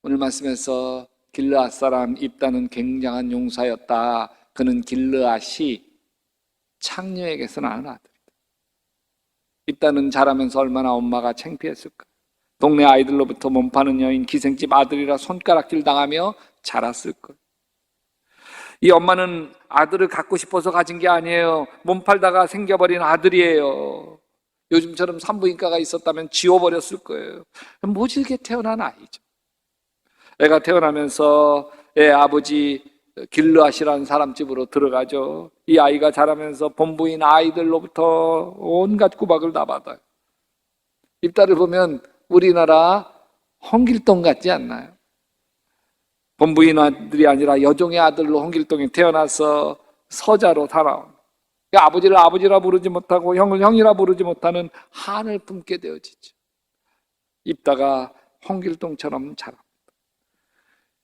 오늘 말씀에서 길르앗 사람 입다는 굉장한 용사였다. 그는 길르앗이 창녀에게서 낳은 아들이다. 입다는 자라면서 얼마나 엄마가 창피했을까. 동네 아이들로부터 몸파는 여인, 기생집 아들이라 손가락질 당하며 자랐을 거예요. 이 엄마는 아들을 갖고 싶어서 가진 게 아니에요. 몸 팔다가 생겨버린 아들이에요. 요즘처럼 산부인과가 있었다면 지워버렸을 거예요. 모질게 태어난 아이죠. 애가 태어나면서 애 아버지 길르앗이라는 사람 집으로 들어가죠. 이 아이가 자라면서 본부인 아이들로부터 온갖 구박을 다 받아요. 입다를 보면 우리나라 홍길동 같지 않나요? 본부인 아들이 아니라 여종의 아들로 홍길동이 태어나서 서자로 살아온, 아버지를 아버지라 부르지 못하고 형을 형이라 부르지 못하는 한을 품게 되어지죠. 입다가 홍길동처럼 자랍니다.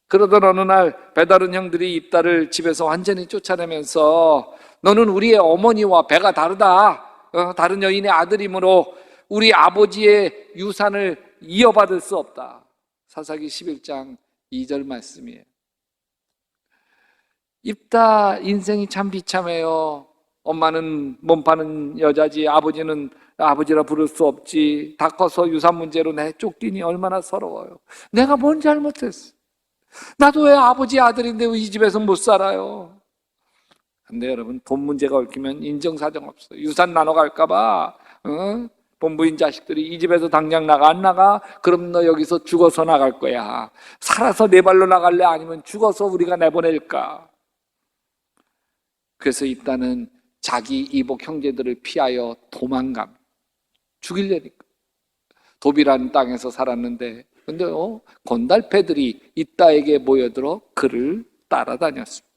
그러던 어느 날 배다른 형들이 입다를 집에서 완전히 쫓아내면서 너는 우리의 어머니와 배가 다르다. 다른 여인의 아들이므로 우리 아버지의 유산을 이어받을 수 없다. 사사기 11장 2절 말씀이에요. 입다 인생이 참 비참해요. 엄마는 몸 파는 여자지, 아버지는 아버지라 부를 수 없지. 다 커서 유산 문제로 내 쫓기니 얼마나 서러워요. 내가 뭔 잘못했어? 나도 왜 아버지 아들인데 왜 이 집에서 못 살아요? 근데 여러분, 돈 문제가 얽히면 인정사정 없어요. 유산 나눠 갈까봐 본부인 자식들이 이 집에서 당장 나가, 안 나가? 그럼 너 여기서 죽어서 나갈 거야. 살아서 내 발로 나갈래? 아니면 죽어서 우리가 내보낼까? 그래서 입다는 자기 이복 형제들을 피하여 도망갑니다. 죽이려니까. 도비라는 땅에서 살았는데, 근데 건달패들이 입다에게 모여들어 그를 따라다녔습니다.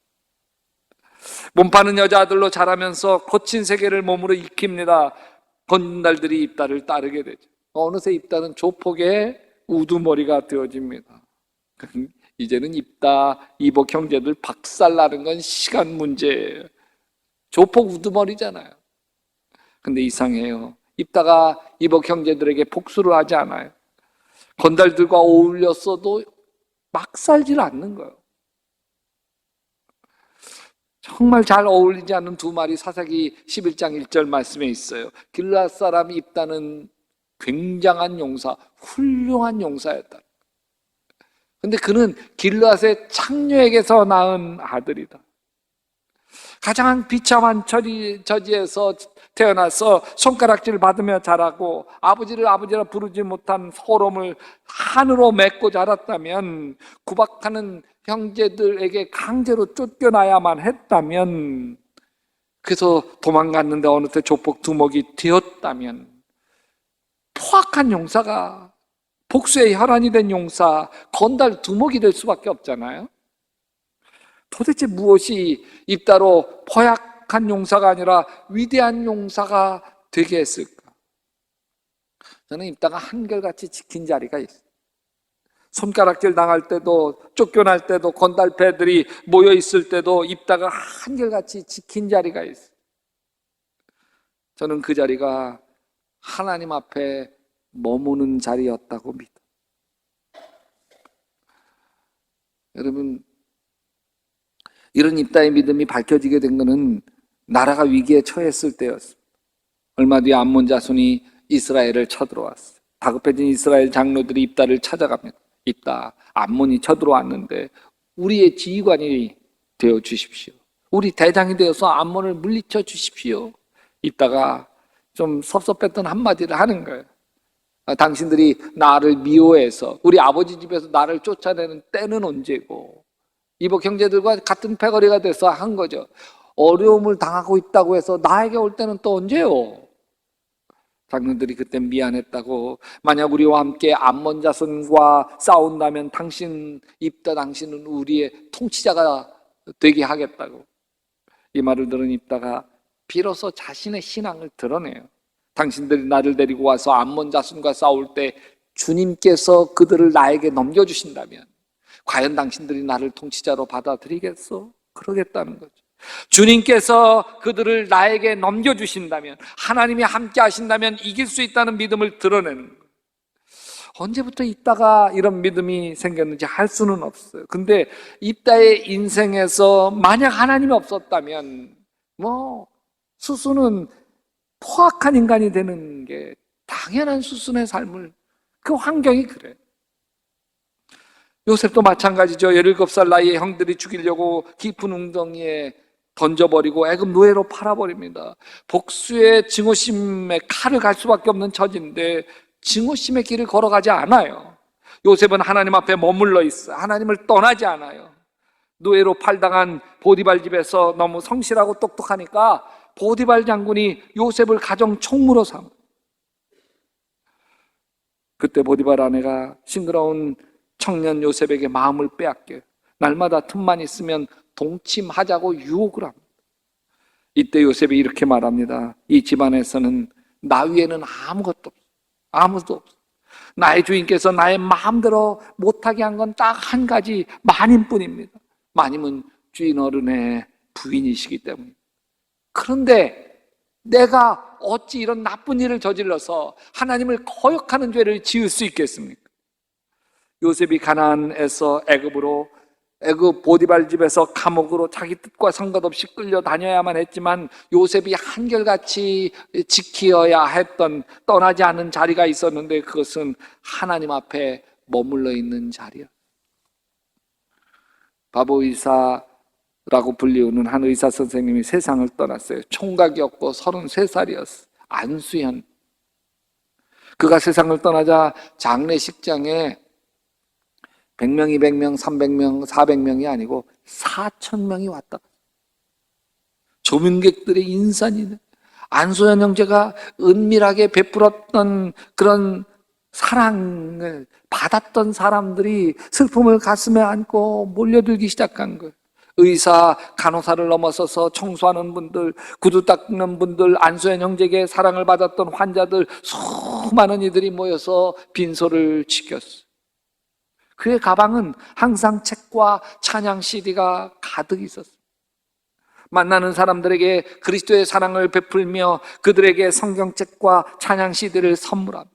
몸 파는 여자들로 자라면서 거친 세계를 몸으로 익힙니다. 건달들이 입다를 따르게 되죠. 어느새 입다는 조폭의 우두머리가 되어집니다. 이제는 입다, 이복 형제들 박살나는 건 시간 문제예요. 조폭 우두머리잖아요. 근데 이상해요. 입다가 이복 형제들에게 복수를 하지 않아요. 건달들과 어울렸어도 막 살질 않는 거예요. 정말 잘 어울리지 않는 두 말이 사사기 11장 1절 말씀에 있어요. 길르앗 사람 입다는 굉장한 용사, 훌륭한 용사였다. 근데 그는 길르앗의 창녀에게서 낳은 아들이다. 가장 비참한 처지에서 태어나서 손가락질 받으며 자라고 아버지를 아버지라 부르지 못한 서러움을 한으로 맺고 자랐다면, 구박하는 형제들에게 강제로 쫓겨나야만 했다면, 그래서 도망갔는데 어느새 조폭 두목이 되었다면, 포악한 용사가 복수의 혈안이 된 용사, 건달 두목이 될 수밖에 없잖아요. 도대체 무엇이 입다로 포약한 용사가 아니라 위대한 용사가 되게 했을까? 저는 입다가 한결같이 지킨 자리가 있어요. 손가락질 당할 때도, 쫓겨날 때도, 건달패들이 모여 있을 때도 입다가 한결같이 지킨 자리가 있어요. 저는 그 자리가 하나님 앞에 머무는 자리였다고 믿어요. 여러분, 이런 입다의 믿음이 밝혀지게 된 것은 나라가 위기에 처했을 때였습니다. 얼마 뒤에 암몬 자손이 이스라엘을 쳐들어왔어요. 다급해진 이스라엘 장로들이 입다를 찾아갑니다. 입다, 암몬이 쳐들어왔는데 우리의 지휘관이 되어 주십시오. 우리 대장이 되어서 암몬을 물리쳐 주십시오. 입다가 좀 섭섭했던 한마디를 하는 거예요. 당신들이 나를 미워해서 우리 아버지 집에서 나를 쫓아내는 때는 언제고, 이복 형제들과 같은 패거리가 돼서 한 거죠. 어려움을 당하고 있다고 해서 나에게 올 때는 또 언제요? 장로들이 그때 미안했다고, 만약 우리와 함께 암몬 자손과 싸운다면 당신 입다, 당신은 우리의 통치자가 되게 하겠다고. 이 말을 들은 입다가 비로소 자신의 신앙을 드러내요. 당신들이 나를 데리고 와서 암몬 자손과 싸울 때 주님께서 그들을 나에게 넘겨주신다면 과연 당신들이 나를 통치자로 받아들이겠어? 그러겠다는 거죠. 주님께서 그들을 나에게 넘겨주신다면, 하나님이 함께 하신다면 이길 수 있다는 믿음을 드러내는 거예요. 언제부터 입다가 이런 믿음이 생겼는지 할 수는 없어요. 근데 입다의 인생에서 만약 하나님이 없었다면 수수는 포악한 인간이 되는 게 당연한 수순의 삶을, 그 환경이 그래. 요셉도 마찬가지죠. 17살 나이에 형들이 죽이려고 깊은 웅덩이에 던져버리고 애굽 노예로 팔아버립니다. 복수의 증오심에 칼을 갈 수밖에 없는 처지인데 증오심의 길을 걸어가지 않아요. 요셉은 하나님 앞에 머물러 있어요. 하나님을 떠나지 않아요. 노예로 팔당한 보디발 집에서 너무 성실하고 똑똑하니까 보디발 장군이 요셉을 가정 총무로 삼아. 그때 보디발 아내가 싱그러운 청년 요셉에게 마음을 빼앗겨요. 날마다 틈만 있으면 동침하자고 유혹을 합니다. 이때 요셉이 이렇게 말합니다. 이 집안에서는 나 위에는 아무것도 없어. 아무도 없어. 나의 주인께서 나의 마음대로 못하게 한 건 딱 한 가지, 마님뿐입니다. 마님은 주인 어른의 부인이시기 때문입니다. 그런데 내가 어찌 이런 나쁜 일을 저질러서 하나님을 거역하는 죄를 지을 수 있겠습니까? 요셉이 가나안에서 애굽 보디발 집에서 감옥으로 자기 뜻과 상관없이 끌려다녀야만 했지만 요셉이 한결같이 지키어야 했던, 떠나지 않은 자리가 있었는데 그것은 하나님 앞에 머물러 있는 자리야. 바보 의사라고 불리우는 한 의사 선생님이 세상을 떠났어요. 총각이었고 33살이었어요. 안수현. 그가 세상을 떠나자 장례식장에 100명, 200명, 300명, 400명이 아니고 4,000명이 왔다. 조문객들의 인산이, 안소연 형제가 은밀하게 베풀었던 그런 사랑을 받았던 사람들이 슬픔을 가슴에 안고 몰려들기 시작한 거예요. 의사, 간호사를 넘어서서 청소하는 분들, 구두 닦는 분들, 안소연 형제에게 사랑을 받았던 환자들, 수많은 이들이 모여서 빈소를 지켰어요. 그의 가방은 항상 책과 찬양 CD가 가득 있었어요. 만나는 사람들에게 그리스도의 사랑을 베풀며 그들에게 성경책과 찬양 CD를 선물합니다.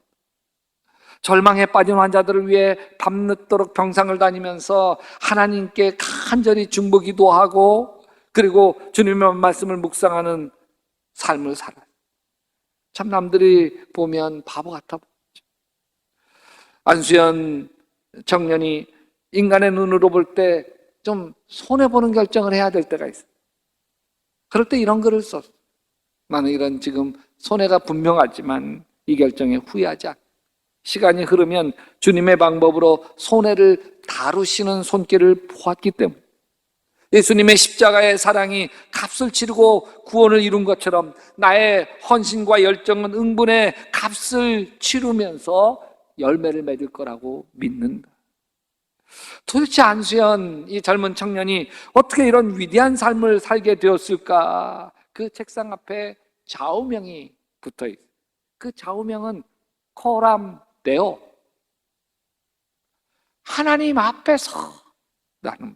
절망에 빠진 환자들을 위해 밤늦도록 병상을 다니면서 하나님께 간절히 중보기도하고 그리고 주님의 말씀을 묵상하는 삶을 살아요. 참 남들이 보면 바보 같아 보이죠. 안수연 청년이 인간의 눈으로 볼 때 좀 손해보는 결정을 해야 될 때가 있어요. 그럴 때 이런 글을 썼어. 나는 이런 지금 손해가 분명하지만 이 결정에 후회하지 않아. 시간이 흐르면 주님의 방법으로 손해를 다루시는 손길을 보았기 때문에 예수님의 십자가의 사랑이 값을 치르고 구원을 이룬 것처럼 나의 헌신과 열정은 응분의 값을 치르면서 열매를 맺을 거라고 믿는다. 도대체 안수연 이 젊은 청년이 어떻게 이런 위대한 삶을 살게 되었을까? 그 책상 앞에 좌우명이 붙어 있어요. 그 좌우명은 코람데오, 하나님 앞에서 라는 말.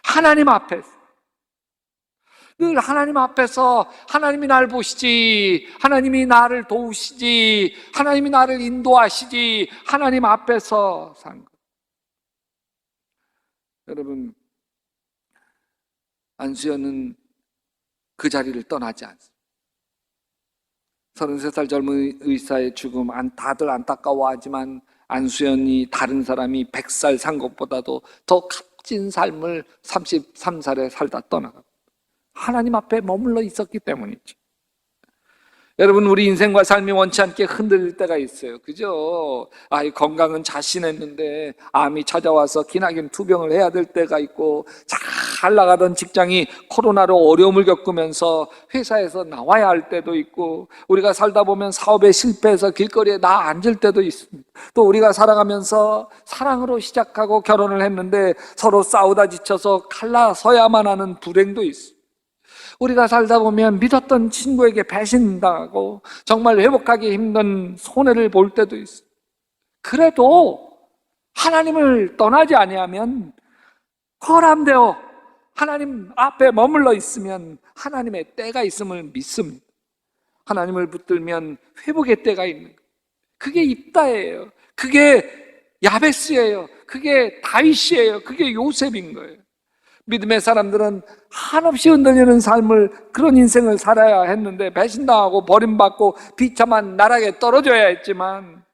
하나님 앞에서, 늘 하나님 앞에서 하나님이 나를 보시지, 하나님이 나를 도우시지, 하나님이 나를 인도하시지, 하나님 앞에서 산 것. 여러분, 안수연은 그 자리를 떠나지 않습니다. 33살 젊은 의사의 죽음 다들 안타까워하지만 안수연이 다른 사람이 100살 산 것보다도 더 값진 삶을 33살에 살다 떠나갑니다. 하나님 앞에 머물러 있었기 때문이죠. 여러분, 우리 인생과 삶이 원치 않게 흔들릴 때가 있어요. 그죠? 건강은 자신했는데 암이 찾아와서 기나긴 투병을 해야 될 때가 있고, 잘 나가던 직장이 코로나로 어려움을 겪으면서 회사에서 나와야 할 때도 있고, 우리가 살다 보면 사업에 실패해서 길거리에 앉을 때도 있습니다. 또 우리가 살아가면서 사랑으로 시작하고 결혼을 했는데 서로 싸우다 지쳐서 갈라서야만 하는 불행도 있습니다. 우리가 살다 보면 믿었던 친구에게 배신당하고 정말 회복하기 힘든 손해를 볼 때도 있어요. 그래도 하나님을 떠나지 아니하면, 거람되어 하나님 앞에 머물러 있으면 하나님의 때가 있음을 믿습니다. 하나님을 붙들면 회복의 때가 있는 거예요. 그게 입다예요. 그게 야베스예요. 그게 다윗이에요. 그게 요셉인 거예요. 믿음의 사람들은 한없이 흔들리는 삶을, 그런 인생을 살아야 했는데, 배신당하고 버림받고 비참한 나락에 떨어져야 했지만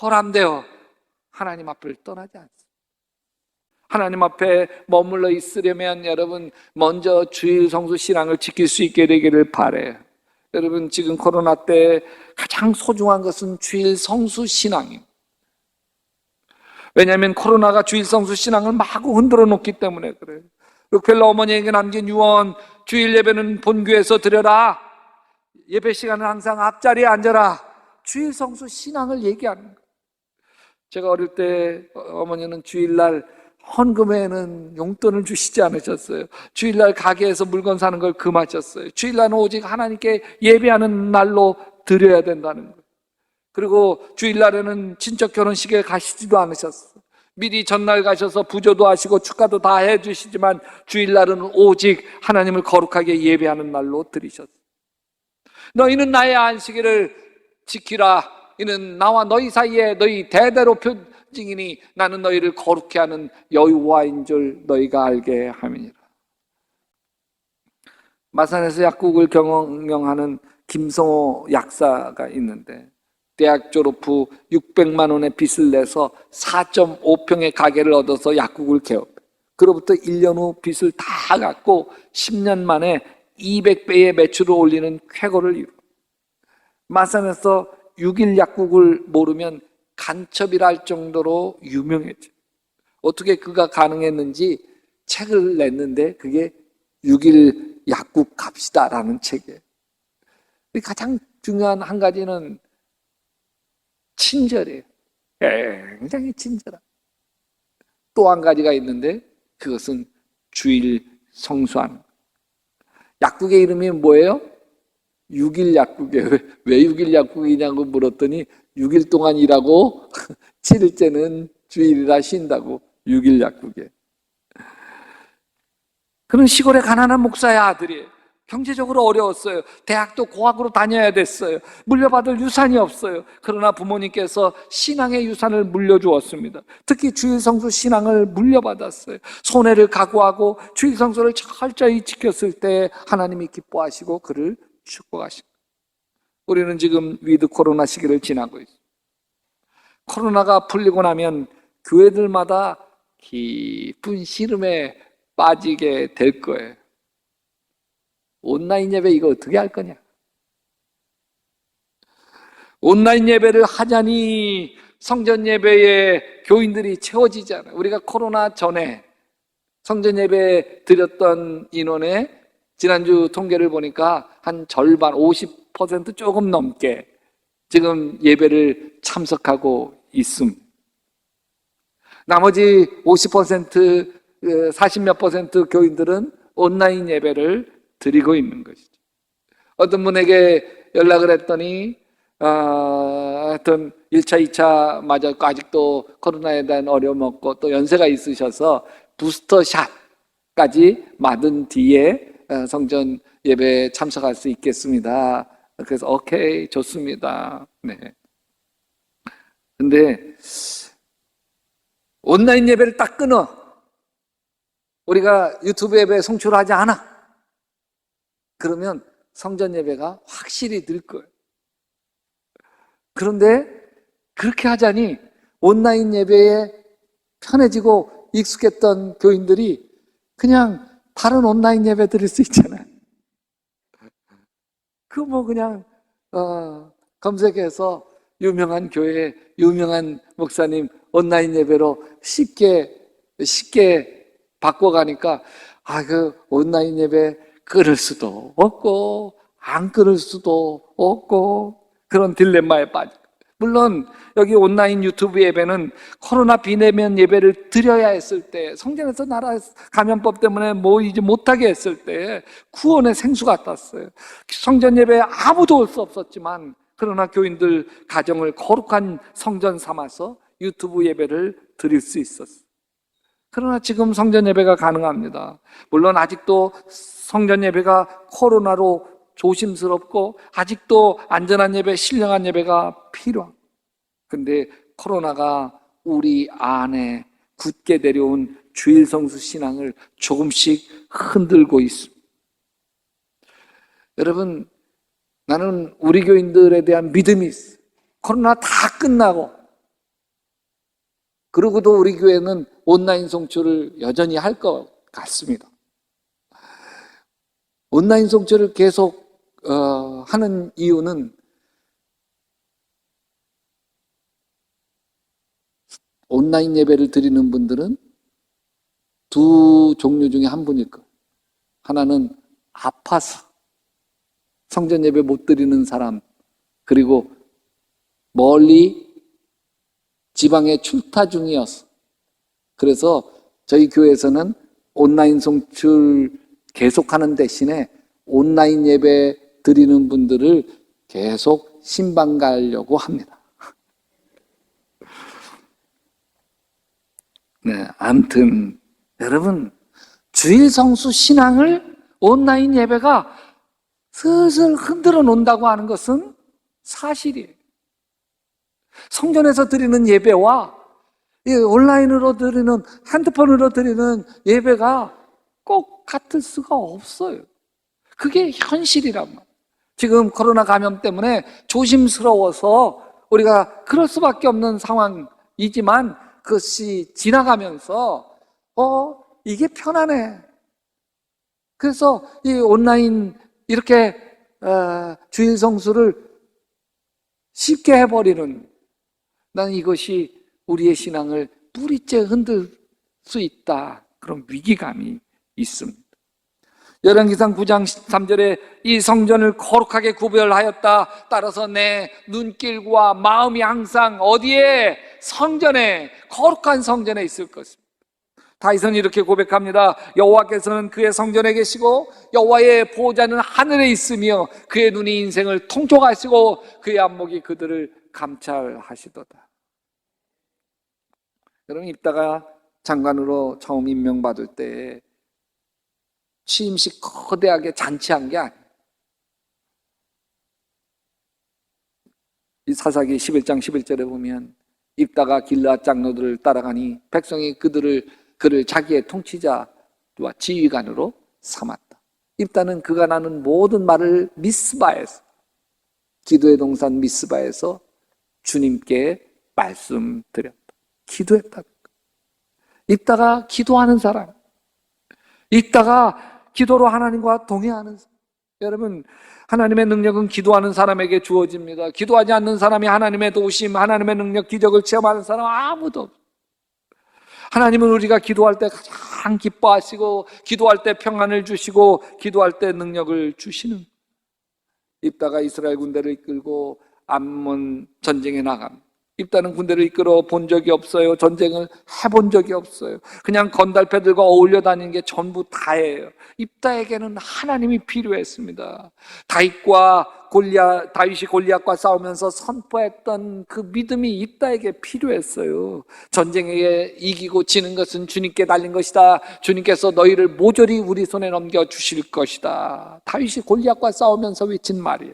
허람되어 하나님 앞을 떠나지 않습니다. 하나님 앞에 머물러 있으려면 여러분 먼저 주일 성수 신앙을 지킬 수 있게 되기를 바라요. 여러분, 지금 코로나 때 가장 소중한 것은 주일 성수 신앙입니다. 왜냐하면 코로나가 주일 성수 신앙을 마구 흔들어 놓기 때문에 그래요. 록펠러 어머니에게 남긴 유언, 주일 예배는 본교에서 드려라, 예배 시간은 항상 앞자리에 앉아라, 주일 성수 신앙을 얘기하는 거예요. 제가 어릴 때 어머니는 주일날 헌금에는 용돈을 주시지 않으셨어요. 주일날 가게에서 물건 사는 걸 금하셨어요. 주일날은 오직 하나님께 예배하는 날로 드려야 된다는 거예요. 그리고 주일날에는 친척 결혼식에 가시지도 않으셨어요. 미리 전날 가셔서 부조도 하시고 축가도 다 해주시지만 주일날은 오직 하나님을 거룩하게 예배하는 날로 드리셨어요. 너희는 나의 안식일을 지키라. 이는 나와 너희 사이에 너희 대대로 표징이니 나는 너희를 거룩히 하는 여호와인 줄 너희가 알게 함이니라. 마산에서 약국을 경영하는 김성호 약사가 있는데, 대학 졸업 후 600만 원의 빚을 내서 4.5평의 가게를 얻어서 약국을 개업해요. 그로부터 1년 후 빚을 다 갚고 10년 만에 200배의 매출을 올리는 쾌거를 이루어요. 마산에서 6일 약국을 모르면 간첩이라 할 정도로 유명해져요. 어떻게 그가 가능했는지 책을 냈는데 그게 6일 약국 갑시다라는 책이에요. 가장 중요한 한 가지는 친절이에요. 굉장히 친절한. 또 한 가지가 있는데 그것은 주일 성수하는 거예요. 약국의 이름이 뭐예요? 6일 약국이에요. 왜 6일 약국이냐고 물었더니 6일 동안 일하고 7일째는 주일이라 쉰다고 6일 약국이에요. 그런 시골의 가난한 목사의 아들이에요. 경제적으로 어려웠어요. 대학도 고학으로 다녀야 됐어요. 물려받을 유산이 없어요. 그러나 부모님께서 신앙의 유산을 물려주었습니다. 특히 주일성수 신앙을 물려받았어요. 손해를 각오하고 주일성수를 철저히 지켰을 때 하나님이 기뻐하시고 그를 축복하시고. 우리는 지금 위드 코로나 시기를 지나고 있어요. 코로나가 풀리고 나면 교회들마다 깊은 시름에 빠지게 될 거예요. 온라인 예배 이거 어떻게 할 거냐? 온라인 예배를 하자니 성전 예배에 교인들이 채워지잖아요. 우리가 코로나 전에 성전 예배 드렸던 인원의 지난주 통계를 보니까 한 절반, 50% 조금 넘게 지금 예배를 참석하고 있음. 나머지 50%, 40몇 % 교인들은 온라인 예배를 드리고 있는 것이죠. 어떤 분에게 연락을 했더니 하여튼 1차, 2차 맞았고 아직도 코로나에 대한 어려움 없고 또 연세가 있으셔서 부스터샷까지 맞은 뒤에 성전 예배에 참석할 수 있겠습니다. 그래서 오케이, 좋습니다. 네. 근데 온라인 예배를 딱 끊어. 우리가 유튜브 예배 송출하지 않아. 그러면 성전 예배가 확실히 늘 거예요. 그런데 그렇게 하자니 온라인 예배에 편해지고 익숙했던 교인들이 그냥 다른 온라인 예배 드릴 수 있잖아요. 그 뭐 그냥 검색해서 유명한 교회, 유명한 목사님 온라인 예배로 쉽게 바꿔가니까 그 온라인 예배 끊을 수도 없고 안 끊을 수도 없고 그런 딜레마에 빠져. 물론 여기 온라인 유튜브 예배는 코로나 비대면 예배를 드려야 했을 때, 성전에서 나라 감염법 때문에 모이지 못하게 했을 때 구원의 생수가 떴어요. 성전 예배에 아무도 올 수 없었지만 그러나 교인들 가정을 거룩한 성전 삼아서 유튜브 예배를 드릴 수 있었어요. 그러나 지금 성전 예배가 가능합니다. 물론 아직도 성전 예배가 코로나로 조심스럽고 아직도 안전한 예배, 신령한 예배가 필요합니다. 근데 코로나가 우리 안에 굳게 내려온 주일 성수 신앙을 조금씩 흔들고 있습니다. 여러분, 나는 우리 교인들에 대한 믿음이 있어요. 코로나 다 끝나고, 그러고도 우리 교회는 온라인 송출을 여전히 할 것 같습니다. 온라인 송출을 계속 하는 이유는 온라인 예배를 드리는 분들은 두 종류 중에 한 분일 거예요. 하나는 아파서 성전 예배 못 드리는 사람, 그리고 멀리 지방에 출타 중이었어. 그래서 저희 교회에서는 온라인 송출 계속하는 대신에 온라인 예배 드리는 분들을 계속 신방 가려고 합니다. 네, 아무튼 여러분, 주일 성수 신앙을 온라인 예배가 슬슬 흔들어 놓는다고 하는 것은 사실이에요. 성전에서 드리는 예배와 온라인으로 드리는, 핸드폰으로 드리는 예배가 꼭 같을 수가 없어요. 그게 현실이란 말이에요. 지금 코로나 감염 때문에 조심스러워서 우리가 그럴 수밖에 없는 상황이지만, 그것이 지나가면서 이게 편하네. 그래서 이 온라인 이렇게 주일 성수를 쉽게 해버리는, 나는 이것이 우리의 신앙을 뿌리째 흔들 수 있다, 그런 위기감이 있습니다. 열왕기상 9장 13절에 이 성전을 거룩하게 구별하였다. 따라서 내 눈길과 마음이 항상 어디에? 성전에, 거룩한 성전에 있을 것입니다. 다윗은 이렇게 고백합니다. 여호와께서는 그의 성전에 계시고 여호와의 보호자는 하늘에 있으며 그의 눈이 인생을 통촉하시고 그의 안목이 그들을 감찰하시도다. 여러분, 이따가 장관으로 처음 임명받을 때 취임식 거대하게 잔치한 게 아니에요. 이 사사기 11장 11절에 보면 입다가 길르앗 장로들을 따라가니 백성이 그를 자기의 통치자와 지휘관으로 삼았다. 입다는 그가 나눈 모든 말을 미스바에서, 기도의 동산 미스바에서 주님께 말씀드렸다. 기도했다. 입다가 기도하는 사람, 입다가 기도로 하나님과 동행하는 사람. 여러분, 하나님의 능력은 기도하는 사람에게 주어집니다. 기도하지 않는 사람이 하나님의 도우심, 하나님의 능력, 기적을 체험하는 사람 아무도 없어요. 하나님은 우리가 기도할 때 가장 기뻐하시고, 기도할 때 평안을 주시고, 기도할 때 능력을 주시는. 입다가 이스라엘 군대를 이끌고 암몬 전쟁에 나갑니다. 입다는 군대를 이끌어 본 적이 없어요. 전쟁을 해본 적이 없어요. 그냥 건달패들과 어울려 다니는 게 전부 다예요. 입다에게는 하나님이 필요했습니다. 다윗이 골리앗과 싸우면서 선포했던 그 믿음이 입다에게 필요했어요. 전쟁에 이기고 지는 것은 주님께 달린 것이다. 주님께서 너희를 모조리 우리 손에 넘겨주실 것이다. 다윗이 골리앗과 싸우면서 외친 말이에요.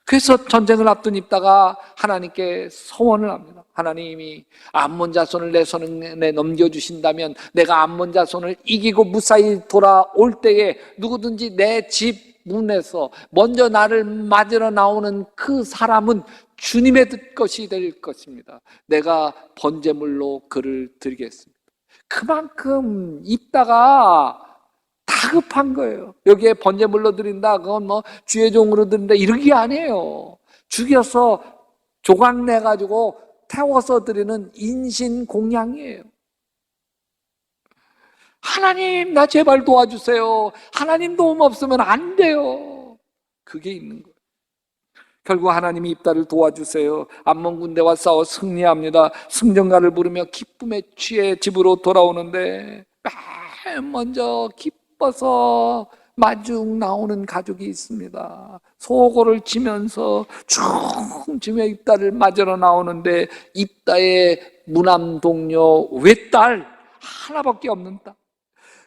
그래서 전쟁을 앞둔 입다가 하나님께 소원을 합니다. 하나님이 암몬 자손을 내 손에 넘겨주신다면 내가 암몬 자손을 이기고 무사히 돌아올 때에 누구든지 내 집 문에서 먼저 나를 맞으러 나오는 그 사람은 주님의 것이 될 것입니다. 내가 번제물로 그를 드리겠습니다. 그만큼 입다가 다급한 거예요. 여기에 번제물로 드린다, 그건 뭐 주의 종으로 드린다, 이런 게 아니에요. 죽여서 조각 내가지고 태워서 드리는 인신공양이에요. 하나님, 나 제발 도와주세요. 하나님 도움 없으면 안 돼요. 그게 있는 거예요. 결국 하나님이 입다를 도와주세요. 암몬 군대와 싸워 승리합니다. 승전가를 부르며 기쁨에 취해 집으로 돌아오는데 맨 먼저 기뻐서 마중 나오는 가족이 있습니다. 소고를 치면서 춤추며 입다를 맞으러 나오는데 입다의 무남 동료 외딸, 하나밖에 없는 딸,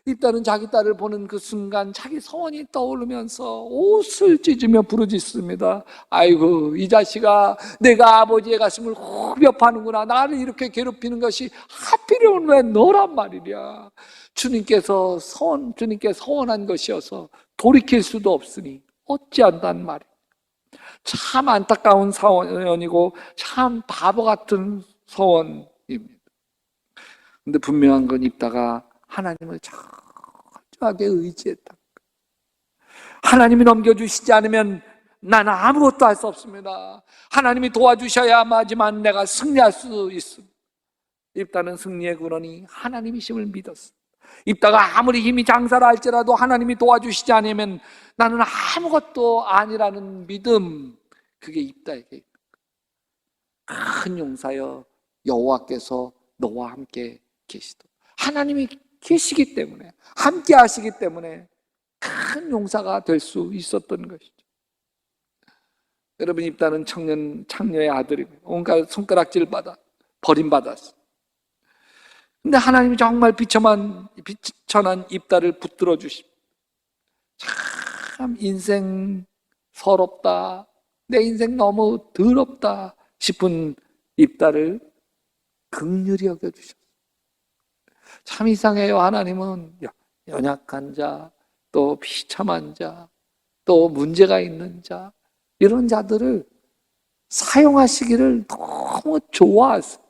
입다는 자기 딸을 보는 그 순간 자기 소원이 떠오르면서 옷을 찢으며 부르짖습니다. 아이고, 이 자식아, 내가 아버지의 가슴을 후벼 파는구나. 나를 이렇게 괴롭히는 것이 하필이면 왜 너란 말이냐. 주님께 서원한 것이어서 돌이킬 수도 없으니 어찌한단 말이야. 참 안타까운 서원이고 참 바보 같은 서원입니다. 근데 분명한 건 입다가 하나님을 철저하게 의지했다. 하나님이 넘겨주시지 않으면 나는 아무것도 할 수 없습니다. 하나님이 도와주셔야만 내가 승리할 수 있습니다. 입다는 승리의 근원이 하나님이심을 믿었습니다. 입다가 아무리 힘이 장사를 할지라도 하나님이 도와주시지 않으면 나는 아무것도 아니라는 믿음, 그게 입다에게 큰 용사여 여호와께서 너와 함께 계시도다. 하나님이 계시기 때문에, 함께 하시기 때문에 큰 용사가 될 수 있었던 것이죠. 여러분, 입다는 창녀의 아들이고 온갖 손가락질 받아 버림받았어요. 근데 하나님이 정말 비천한 입다를 붙들어 주십니다. 참 인생 서럽다, 내 인생 너무 더럽다 싶은 입다를 긍휼히 여겨주셨어요. 참 이상해요. 하나님은 연약한 자, 또 비참한 자, 또 문제가 있는 자, 이런 자들을 사용하시기를 너무 좋아하세요.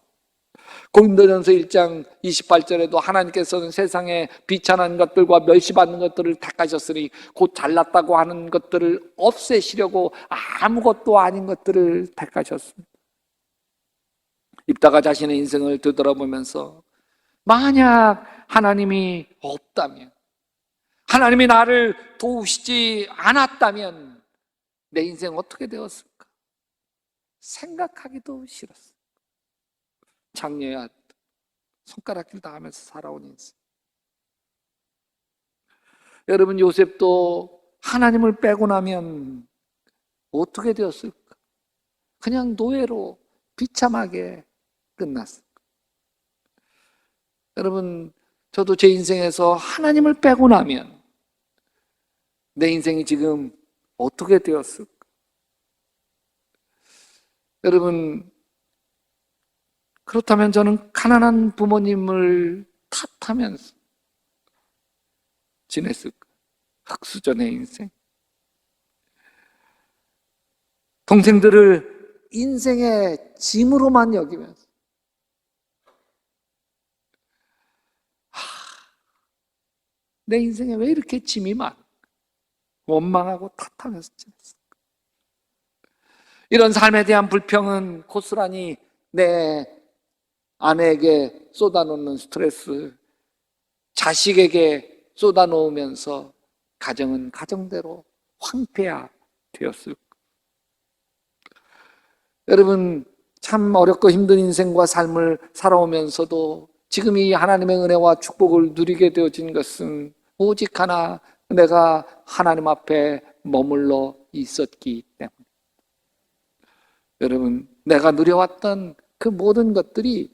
고린도전서 1장 28절에도 하나님께서는 세상에 비천한 것들과 멸시받는 것들을 택하셨으니 곧 잘났다고 하는 것들을 없애시려고 아무것도 아닌 것들을 택하셨습니다. 입다가 자신의 인생을 되돌아보면서 만약 하나님이 없다면, 하나님이 나를 도우시지 않았다면 내 인생 어떻게 되었을까 생각하기도 싫었어요. 장녀의 아들, 손가락질 다 하면서 살아온 인생. 여러분, 요셉도 하나님을 빼고 나면 어떻게 되었을까? 그냥 노예로 비참하게 끝났어요. 여러분, 저도 제 인생에서 하나님을 빼고 나면 내 인생이 지금 어떻게 되었을까? 여러분, 그렇다면 저는 가난한 부모님을 탓하면서 지냈을까? 흙수저의 인생. 동생들을 인생의 짐으로만 여기면서 내 인생에 왜 이렇게 짐이 많아? 원망하고 탓하면서 지냈을까? 이런 삶에 대한 불평은 고스란히 내 아내에게 쏟아놓는 스트레스, 자식에게 쏟아놓으면서 가정은 가정대로 황폐화되었을까? 여러분, 참 어렵고 힘든 인생과 삶을 살아오면서도 지금 이 하나님의 은혜와 축복을 누리게 되어진 것은 오직 하나, 내가 하나님 앞에 머물러 있었기 때문에. 여러분, 내가 누려왔던 그 모든 것들이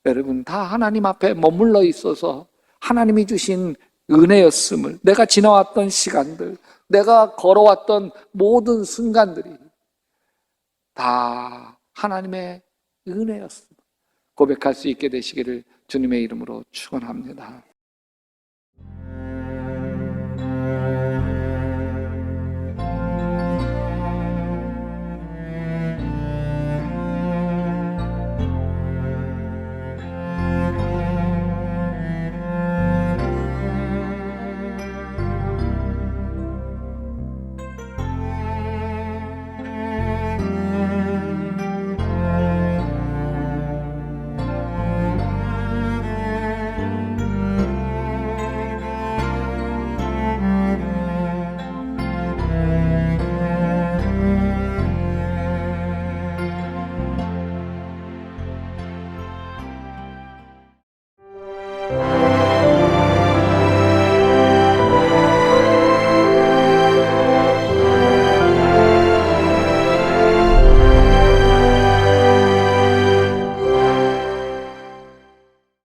여러분 다 하나님 앞에 머물러 있어서 하나님이 주신 은혜였음을, 내가 지나왔던 시간들, 내가 걸어왔던 모든 순간들이 다 하나님의 은혜였음을 고백할 수 있게 되시기를 주님의 이름으로 축원합니다.